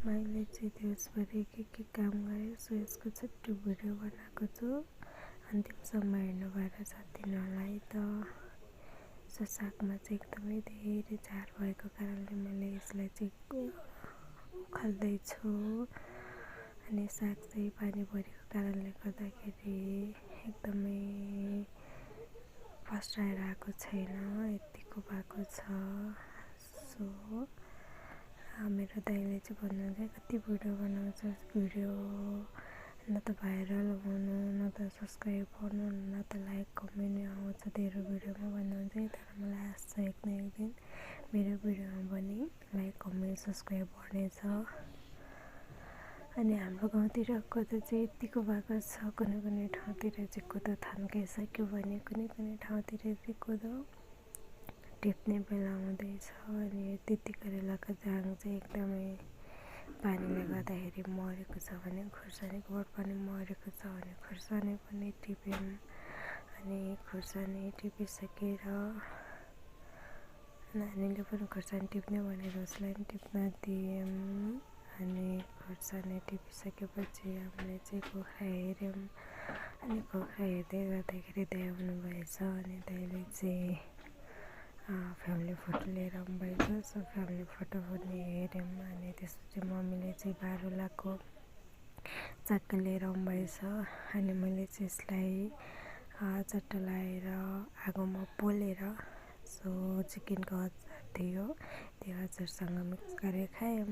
मैले चाहिँ दिवसभरि के काम गरेँ सो यसको छोटो भिडियो बनाएको छु। अन्तिमसम्म हेर्नु भएर साथीहरूलाई त। सो सागमा चाहिँ एकदमै धेरै झार भएको कारणले मैले यसलाई चाहिँ उखाल्दैछु। अनि साग चाहिँ पानी परेको कारणले गर्दाखेरि एकदमै फस्टाएर आएको छैन, यतिको भएको छ। सो मेरो दाइले चाहिँ भन्नुहुन्छ कति भिडियो बनाउँछस्, भिडियो न त भाइरल हुनु न त सब्सक्राइब गर्नु न त लाइक कमेन्ट आउँछ तेरो भिडियोमा भन्नुहुन्छ। तर मलाई आशा छ एक न एक दिन मेरो भिडियोमा पनि लाइक कमेन्ट सब्सक्राइब बढ्नेछ। अनि हाम्रो गाउँतिरको त चाहिँ यतिको भएको छ, कुनै ठाउँतिर चाहिँ कोदो थन्काइसक्यो भने कुनै ठाउँतिर चाहिँ कोदो टिप्ने बेला हुँदैछ। अनि त्यति करेलाको जाङ चाहिँ एकदमै पानीले गर्दाखेरि मरेको छ भने खुर्सानीको बोट पनि मरेको छ भने खुर्सानी पनि टिप्यौँ। अनि खुर्सानी टिपिसकेर नानीले पनि खुर्सानी टिप्ने भनेर उसलाई पनि टिप्न दियौँ। अनि खुर्सानी टिपिसकेपछि हामीले चाहिँ कुखुरा हेऱ्यौँ। अनि कुखुरा हेर्दै गर्दाखेरि दाइ आउनुभएछ। अनि दाइले चाहिँ फ्यामिली फोटो लिएर आउनुभएछ। सो फ्यामिली फोटो पनि हेऱ्यौँ। अनि त्यसपछि मम्मीले चाहिँ बारुलाको चक्का लिएर आउनुभएछ। अनि मैले चाहिँ यसलाई चट्टा लगाएर आगोमा पोलेर सो चिकनको अचार थियो, त्यो अचारसँग मिक्स गरेर खायौँ।